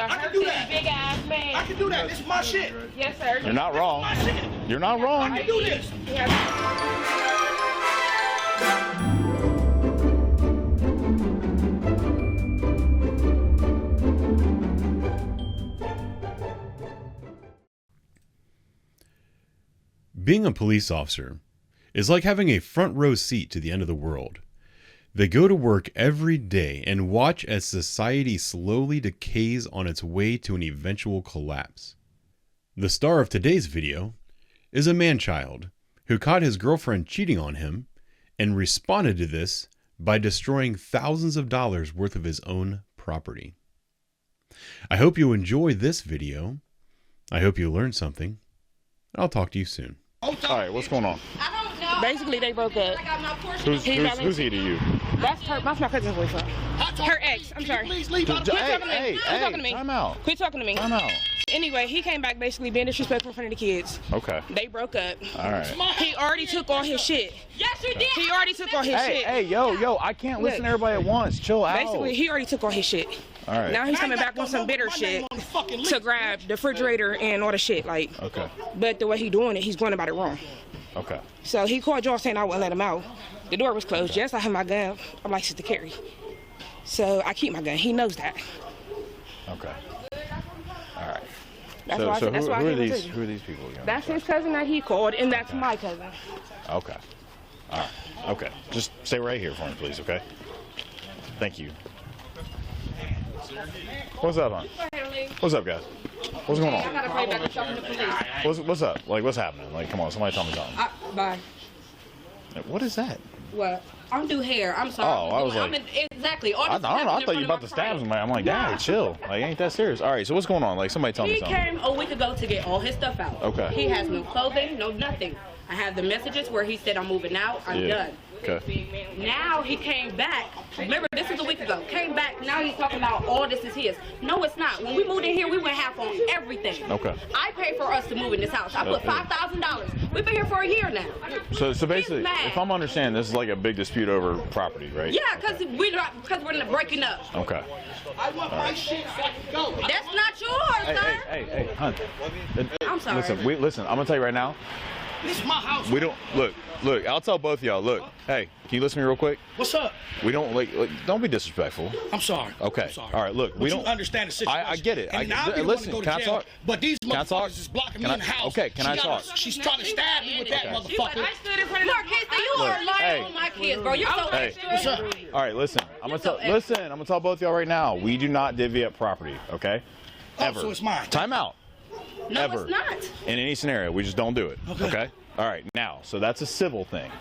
I can do that. Big ass man. I can do that. This is my shit. Yes, sir. You're not wrong. You're not wrong. I can do this. Being a police officer is like having a front row seat to the end of the world. They go to work every day and watch as society slowly decays on its way to an eventual collapse. The star of today's video is a man-child who caught his girlfriend cheating on him and responded to this by destroying thousands of dollars worth of his own property. I hope you enjoy this video. I hope you learned something. I'll talk to you soon. All right, what's going on? I don't know. Basically, they broke up. Who's he to you? That's my cousin's boyfriend. Her ex. I'm sorry. Please leave out. Quit talking to me. Quit talking to me. Time out. Quit talking to me. Time out. Anyway, he came back basically being disrespectful in front of the kids. Okay. They broke up. All right. He already took all his shit. Yes, you did. He already took all his shit. Hey, yo, I can't listen to everybody at once. Chill out. Basically, he already took all his shit. All right. Now he's coming back on some bitter shit to grab the refrigerator and all the shit. Like, Okay. but the way he doing it, he's going about it wrong. Okay. So he called y'all saying I wouldn't let him out. The door was closed. Yes, I have my gun. I'm licensed to carry. So I keep my gun. He knows that. Okay. All right. That's why who are these? people again? That's his cousin that he called, and that's my cousin. Okay. All right. Okay. Just stay right here for me, please, okay? Thank you. What's up, hon? What's up, guys? What's going I on? gotta play back and talking to police. What's up? Like, what's happening? Like, come on, somebody tell me something. Bye. What is that? What? I don't do hair. I'm sorry. Oh, I was like, exactly. All I this don't know. I happened thought in you front about to of stab my somebody. I'm like, Dad, chill. Like, ain't that serious? All right, so what's going on? Like, somebody tell me He something. came a week ago to get all his stuff out. Okay. He has no clothing, no nothing. I have the messages where he said, I'm moving out. I'm done. Okay. Now he came back. Remember, this was a week ago. Came back. Now he's talking about all this is his. No, it's not. When we moved in here, we went half on everything. Okay. I paid for us to move in this house. I put $5,000. We've been here for a year now. So basically, mad. if I'm understanding, this is like a big dispute over property, right? Yeah, because we're breaking up. Okay. I want my shit so I can go. That's not yours, sir. Hey, hon. I'm sorry. Listen, I'm gonna tell you right now. This is my house. We don't look. I'll tell both of y'all. Look, hey, can you listen to me real quick? What's up? We don't like don't be disrespectful. I'm sorry. Okay. I'm sorry. All right. Look, But we you don't understand the situation. I get it. And I I'll get be it. the Listen, one to can go I to jail. talk? But these Can I talk? motherfuckers is blocking Can me I- in the house. okay, can I talk? She's trying to stab me with that motherfucker. I stood in front of Marquez, you are lying on my kids, bro. You're so Hey. What's up? All right, listen. I'm gonna tell both of y'all right now. We do not divvy up property, okay? Ever. So it's mine. Time out. No, Ever. it's not. In any scenario, we just don't do it. Okay. All right. Now, so that's a civil thing.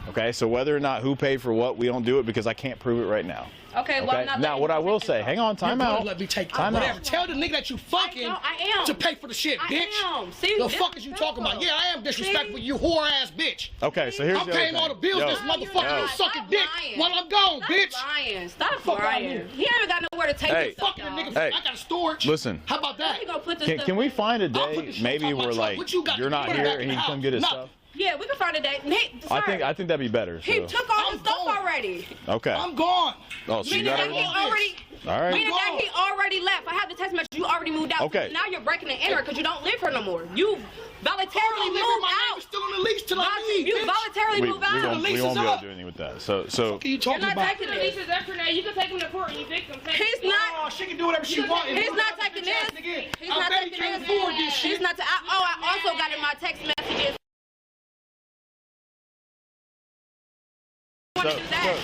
Okay. So whether or not who paid for what, we don't do it because I can't prove it right now. Okay, well, Okay. I'm not Now, letting what you I will take say, this hang on, time You're gonna out. let me take Time whatever. out. Tell the nigga that you fucking I am. to pay for the shit, bitch. I am. See, The this fuck is is you talking about? simple. Yeah, I am disrespectful, you whore ass bitch. Okay. So here's I'm the other paying thing. all the bills. Yo, This motherfucker yo. is sucking Stop dick lying. while I'm gone, bitch. Stop lying. Stop Fuck out of lying. here. He ain't even got nowhere to take Hey. this stuff, Fucking y'all. nigga. Hey. I got a storage. Listen. How about that? He gonna put this Can stuff. we find a I'll put day the shit maybe on my where truck. like What you got? you're not Put it here back and in he the can come house. get his No. stuff? Yeah, we can find a day. Hey, I sir, think that'd be better. he So. took all I'm his stuff gone. already. Okay. I'm gone. Oh, so you Meaning got that he it. already. All right. Meaning that he already left. I have the text message. You already moved out. Okay. Now you're breaking and entering because you don't live here no more. You voluntarily I'm living, moved my name out. is still on the lease till I leave, You bitch. voluntarily We moved out. won't be lease able is to up. do anything with that. So What are you You're talking not about? taking this. is up for that. You can take him to court and evict him. He's not. Oh, she can do whatever she wants. He's not taking this. He's I not bet he taking can't this. afford this shit. He's not. I also got in my text messages.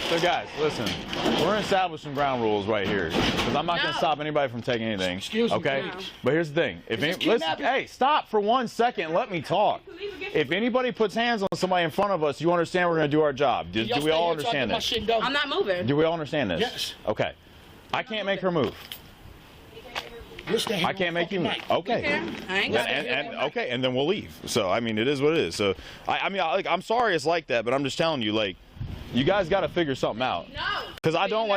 So guys, listen, we're establishing ground rules right here because I'm not going No. to stop anybody from taking anything. Excuse me, okay? please. But here's the thing: if this listen, kidnapping? hey, stop for 1 second. Let me talk. If anybody puts hands on somebody in front of us, you understand we're going to do our job. Do we all understand this? this? I'm not moving. Do we all understand this? Yes. Okay. I can't make her move. I can't make you move. Okay. I ain't got Okay, and then we'll leave. So I mean, it is what it is. So I'm sorry it's like that, but I'm just telling you, like, you guys got to figure something out. No. Because I don't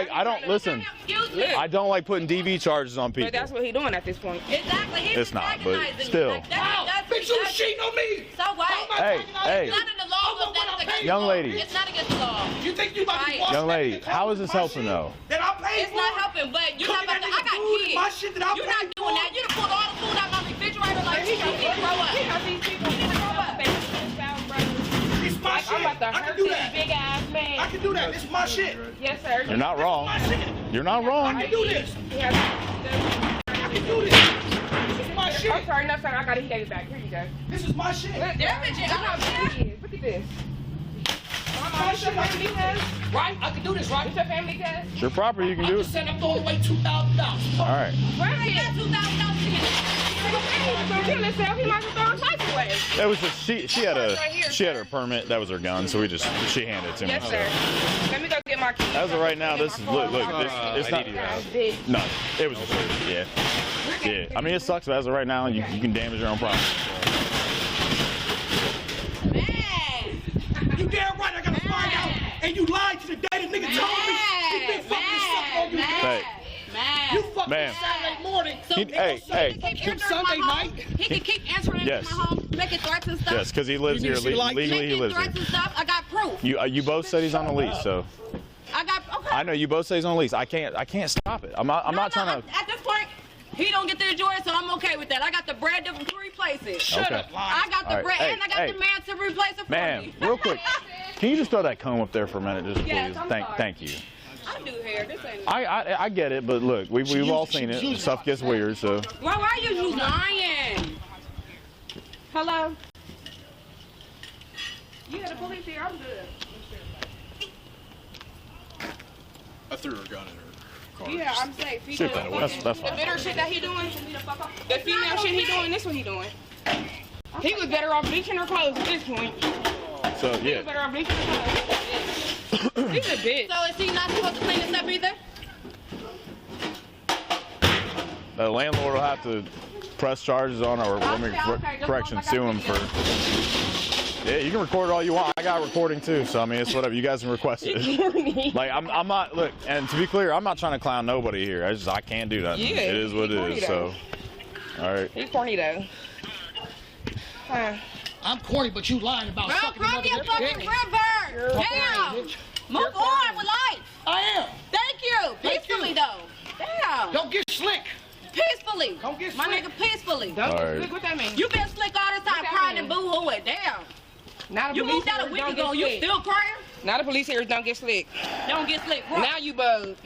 listen. Excuse me. I don't like putting DV charges on people. But that's what he's doing at this point. Exactly. He's It's not, but antagonizing me. still. Like, that's Bitch, you cheating on me. So what? Hey, hey, It's not in the law of that. young lady, It's not against the law. You think you about to be young lady, how is this helping though? Then I'll pay paid It's not helping, but you're not about to. I got kids. My shit that I You're paid not doing that. You done pulled all the food out of my refrigerator like you need to grow up. It's my shit. I'm about to I can hurt do this that. big ass man. I can do that. It's my shit. Yes, sir. You're not wrong. My shit. You're not wrong. I can do this. Yeah. I can do this. This is my shit. I'm sorry, no, sir. I got it. He gave it back. Here you go. This is my shit. Look, Damn it, Jay. I know what it is. Look at this. My shit. I can do this. Right? I can do this, right? It's your family test. It's your property. You can do it. Send up all the way $2,000. All right. I ain't got $2,000 in it. So kill himself. He might as well throw his life away. That was just she had her permit. That was her gun. So she handed it to me. Yes, so. sir. Let me go get my keys. As of right now, this is look. It's not. No, it was just yeah. Yeah. I mean, it sucks, but as of right now, you can damage your own property. Man. You damn right I gotta find out. And you lied to the day the nigga told me. He been fucking sucking on you. Hey. You fucking Man. Saturday morning. So Hey. Sunday night. He can keep answering Yes. into my home, making threats and stuff. Yes, because he lives You here need to see lights? legally. He Making lives threats here. and stuff. I got proof. You both said he's on a lease, so I got okay. I know you both say he's on a lease. I can't stop it. I'm not trying to. At this point, he don't get to enjoy it, so I'm okay with that. I got the bread to replace it. Okay. I got the All right. bread Hey, and I got hey. the man to replace it for Man, me. real quick, can you just throw that comb up there for a minute, just Yes, please? I'm sorry. Thank you. I do hair. This ain't. I get it, but look, we've all seen it. Stuff gets weird, so. Why are you lying? Hello? Yeah, the police here. I'm good. I threw her gun in her car. Yeah, I'm safe. He Shoot doing that. That's the fine. bitter shit that he doing, the female shit he doing, this what he doing. He was better off bleaching her clothes at this point. So He yeah, was better off bleaching her clothes. He's a bitch. So is he not supposed to clean this up either? the landlord will have to press charges on or correction, sue him for. Yeah, you can record it all you want. I got recording too, so I mean it's whatever. You guys can request it. Like I'm not look, and to be clear, I'm not trying to clown nobody here. I can't do that. Yeah, it is what it he's is. So, all right. He's corny though. I'm corny, but you lying about Bro, sucking cry me a fucking river. Damn. Move on with life. I am. Thank you. Thank Peacefully you. though. Damn. Don't get slick. Peacefully. Don't get My slick. nigga, peacefully. Don't All right. look what that means. You been slick all this time What that crying mean? and boo-hooing. Damn. Now the You police moved out a here week don't ago. get You slick. still crying? Now the police here don't get slick. Don't get slick. Bro. Now you bugged.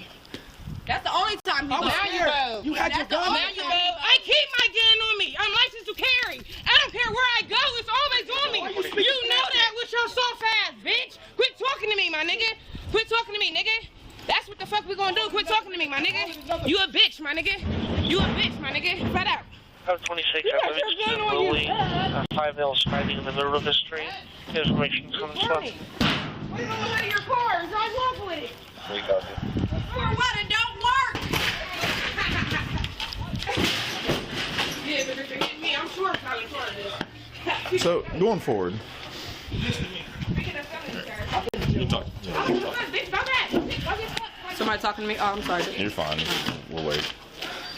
That's the only time you I was go. Now you scared. both. You had your That's the gun. only Now you time bugged. I keep my gun on me. I'm licensed to carry. I don't care where I go. It's always on me. You know that with your soft ass, bitch. Quit talking to me, my nigga. Quit talking to me, nigga. That's what the fuck we gonna do. Quit talking to me, my nigga. You a bitch, my nigga. You a bitch, my nigga. Flat out. Code 26, You got I your believe gun it's on you. Lily. 5 males fighting in the middle of the street. Information comes up. Why you don't go to your car? Drive off with it. We got it. For what? It don't work. Yeah, but if it hit me, I'm sure it's not in front of this. So going forward, Somebody talking to me? Oh, I'm sorry. you're fine. We'll wait.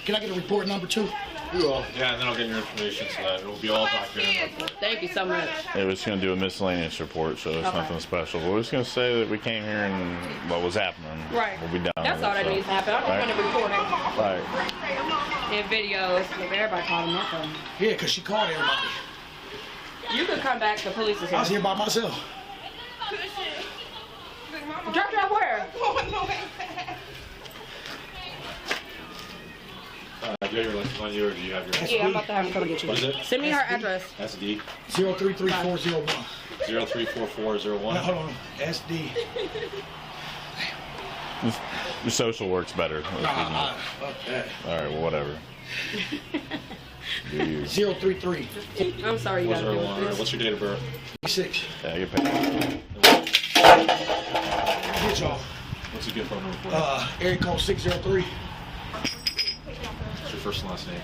Can I get a report number 2? Yeah, and then I'll get your information so that it'll be all documented. Thank you so much. We're just gonna do a miscellaneous report, so it's Okay. nothing special. We're just gonna say that we came here and what was happening. Right. We'll be done. That's with all it, that so. needs to happen. I don't want to record it Right. in videos. If everybody calling my phone. Yeah, because she called everybody. You could come back. The police is I was here. here by myself. Drop where? Do you have your license on you or do you have your Yeah, I'm about to have him come get you. What is it? Send me her address. SD 033401. 034401. No, hold on. SD. The social works better. Fuck that. All right. Well, whatever. Do you? 033. I'm sorry you What's gotta our do alarm? this. What's your date of birth? 6. Yeah, get paid. Get y'all. What's a good phone number for you? Area code 603. What's your first and last name?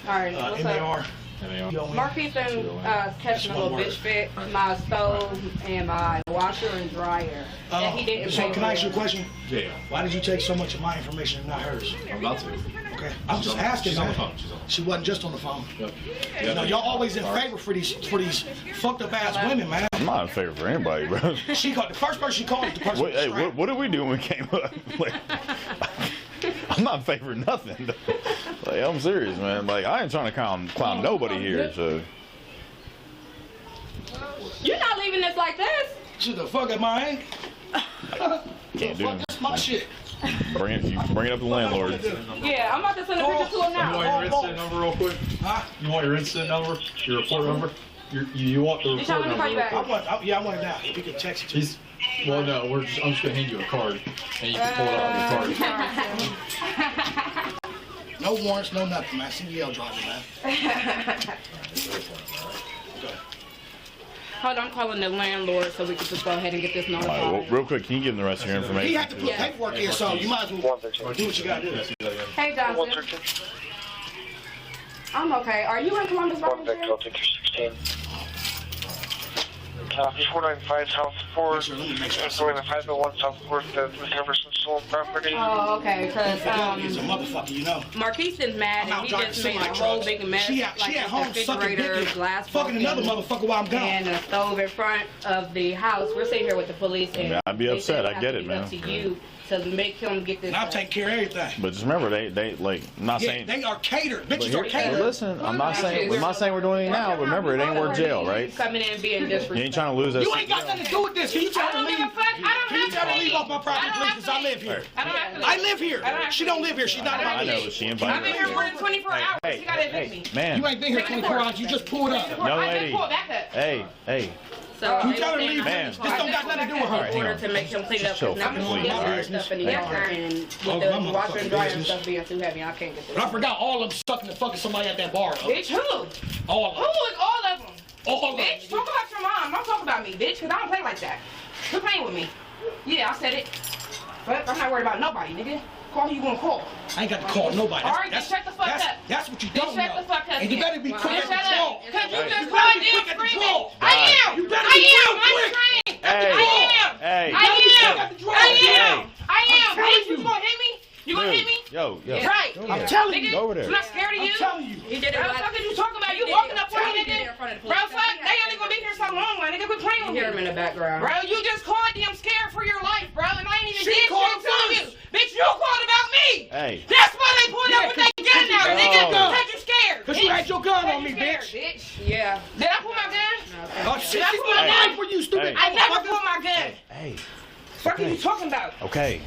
Alright, what's up? MAR. MAR. Marquise been catching a little bitch fit my stove and my washer and dryer. And he didn't So pay can I ask you a for it. question? Yeah, Why did you take so much of my information and not hers? I'm about to. Okay. I'm just asking. She's on the man. phone. She's on. She wasn't just on the phone. Yep. You know, y'all always in favor for these fucked up ass women, man. I'm not in favor for anybody, bro. She called the first person she called was the person. What, hey, what did we do when we came up? Like, I'm not in favor of nothing. Like, I'm serious, man. Like, I ain't trying to clown nobody here, so. You're not leaving this like this. Shit, the fuck am I? Can't do it. That's my shit. Bring it up to the landlord. Yeah, I'm about to send a picture to him You want your now. incident number real quick? Huh? You want your incident number? Your report number? You want the Deshaun, report let me number? call you back. real quick? I want it now. If you can text it to me. He's, well, no, I'm just gonna hand you a card, and you can pull it out on your card. No warrants, no nothing, man. CDL driver, man. Hold on, I'm calling the landlord so we can just go ahead and get this All right, notified. well, real quick, can you give them the rest of your information? He had to put paperwork in, so you might as well do what you gotta do. Hey, Johnson. I'm okay. Are you in Columbus by any chance? 495 South 4, Make sure, let me make sure I see going to 501 South 4th, the Jefferson stolen property. Oh, okay. He's a Because motherfucker, you know. Marquise is mad I'm out and he driving just made a semi whole trucks. big mess. She at like home the sucking dick refrigerator, and glass fucking another broken, motherfucker while I'm gone. and a stove in front of the house. We're sitting here with the police, and Yeah, I'd be they said upset. I have get to it, be man. up to you to make him get this. And I'll take care of everything. But just remember, they like, I'm not Yeah, saying. they are catered. But Bitches here, are catered. listen, I'm not saying we're doing it now. But remember, it ain't worth jail, right? Coming in and being disrespectful. You ain't trying to lose that. You ain't got nothing to do with this. Can you try I to don't leave? give a fuck. I don't Can you have try to to leave off my property, I don't please? have Because I to live here. I don't have to I live here. I don't have She to don't live here. She's not I my know, bitch. but she I've invited been here me. more than 24 hours. Hey, You gotta admit hey, me. man. You ain't been here 24 hours. You just pulled up. Young I lady. just pulled back up. Hey. So You they tell her were to saying leave. Man. This don't got nothing to do with All her. right, in hang order on. to make him clean up Just chill, because now fucking he's please. getting stuff in the Hey. yard and with Oh, the my washer and dryer and business. stuff being too heavy, I can't get But I this. forgot all of them sucking and fucking somebody at that bar. Bitch, who? All Who of them. is all of them? All of Bitch, them. talk about your mom. Don't talk about me, bitch, because I don't play like that. Quit playing with me. Yeah, I said it. But I'm not worried about nobody, nigga. Call who you gonna call. I ain't got to call nobody. All right, then shut the fuck up. That's what you Then don't shut know. the fuck up. And you better be Then quick at shut the draw. up. Because you Hey. just You called better be them quick at the screaming. draw. I am. You better I be am. real I'm quick. trained. Hey. I am. Hey. I am. Got the draw. I am. I am. I'm telling Bitch, you you. gonna hit me? You gonna hit me? Yo. Right. Go I'm ahead. telling Nigga, you. Go over there. I'm not scared of you. I'm telling you. He did it. What the fuck are you talking about? You He did walking it. up on me, He did it nigga? in front of the Bro, police. fuck, they only gonna be here so long, my nigga. Quit playing You with hear him me. in the background. Bro, you just called me. I'm scared for your life, bro, and I ain't even She did called shit to you. first. Bitch, you called about me. Hey. That's why they pulled up with Yeah, that gun out, cause nigga. you- Because you scared. Because you had your gun on me, Scared, bitch. Yeah. Did I pull my gun? Oh, shit. That's She's what not I lying did. for you, stupid. Hey. I never motherfucker. pulled my gun. Hey. What are you talking about? Okay.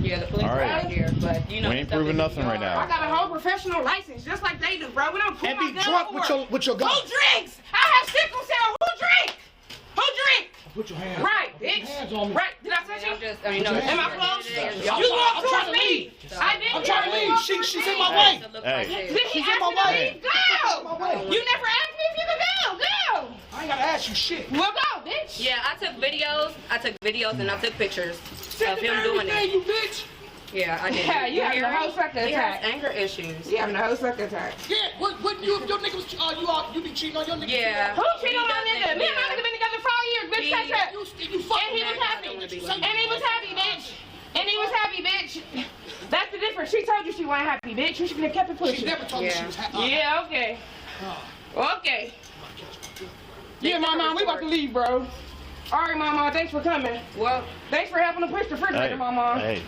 Yeah, the police All are right. out here, but you know. We ain't stuff proving in the nothing right yard. now. I got a whole professional license, just like they do, bro. We don't pull And my be gun drunk for. with your gun. Who drinks? I have sickle cell. Who drink? Who drink? Put your hands. Right, Put your bitch. hands on me. Right. Did I touch you? I'm just, you know, Am I close? Yeah, You walked I'm trying towards to me. leave. I didn't. I'm trying to leave. She's in my way. Hey. Did he She's in ask my me to way. leave? Go. my way. You never asked me if you could go. Go. I ain't got to ask you shit. Well, go, bitch. Yeah, I took videos and I took pictures Send of it him to doing everything, it. you bitch. Yeah, I did. Yeah, you having hear a whole me? fucking He has attack. anger issues. You having a whole sucker attack. Yeah, wouldn't you if your nigga was, you be cheating on your nigga? Yeah. Who cheated on my nigga? Me and my Yeah. nigga been together 5 years, bitch. He- Catch up. You fucking And he was happy. I don't wanna be And like he was happy, bitch. And he was happy, bitch. That's the difference. She told you she wasn't happy, bitch. You should have kept it She pushing. never told me she Yeah. was happy. Yeah, okay. Okay. Yeah, Mama, we about to leave, bro. All right, Mama, thanks for coming. Well, Thanks for helping to push the refrigerator, Hey. Mama. Hey.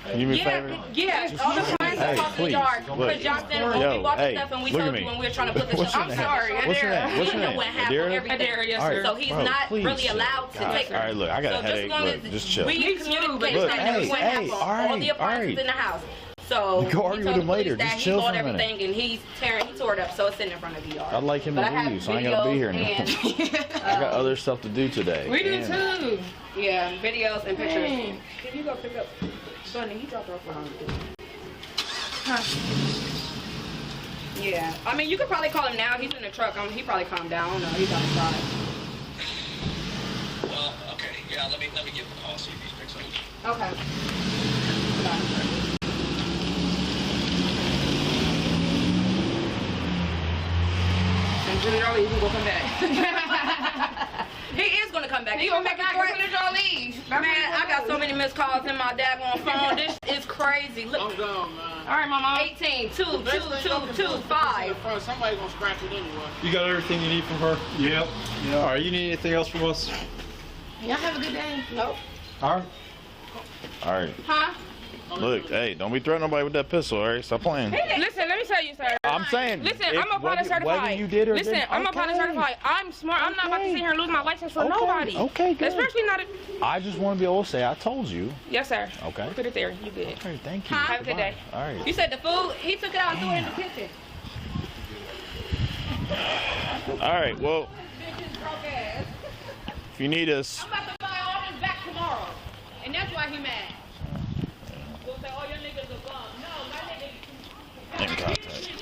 Can you do me a favor? yeah, all the clients Hey, are talking please, yard. look. Because Johnson, when Yo, we bought the hey, stuff and we look at told me. you when we were trying to put the What's stuff your name? sorry, What's your Adara. name? What's your He name? went half on Adira? everything. Adara, yes, All sir. right, So he's bro, not please really chill. allowed to God, take her. all right, look, I got a So headache. just long Look, as just chill. we Me too, communicate but Look, that hey, we went hey, half on all all right, the apartments all in the house. So Go argue he with told him the later. police Just that chill he for bought a minute. everything and he tore it up, so it's sitting in front of the yard. I'd like him to But I have leave, so I ain't gotta be here videos anymore. I got other stuff to do today. We do Damn. too. Yeah, videos and pictures. Dang. Can you go pick up? Bunny, he dropped her off behind the Yeah, I mean, you could probably call him now. He's in the truck. He probably calmed down. I don't know. He's outside. Well, okay, yeah, let me give him a call, see if he picks up. Okay. And Jimmy Darley, he will come back. He is gonna come back. He gonna come back as soon as y'all leave. Man, I got so many missed calls in my daggone phone. This is crazy. Look, I'm gone, man. All right, Mama. 18 2 2 2 2 5. Somebody gonna scratch it anyway. You got everything you need from her? Yep. All right, you need anything else from us? Y'all have a good day. Nope. All right. All right. Huh? Look, hey, don't be threatening nobody with that pistol, all right? Stop playing. Listen, let me tell you, sir. I'm saying. Listen, I'm a pilot certified. Whether you did or Listen, didn't, I'm a pilot okay. certified. I'm smart. I'm not about to sit here and lose my license for nobody. Okay, good. Especially not. I just want to be able to say I told you. Yes, sir. Okay. Put it there. You good? Okay, thank you. Have a good day. All right. You said the food, he took it out and threw it in the kitchen. All right. Well, if you need us. I'm about to buy all this back tomorrow. And that's why he mad. We'll say, oh, your niggas are bum. No, my niggas. In contact.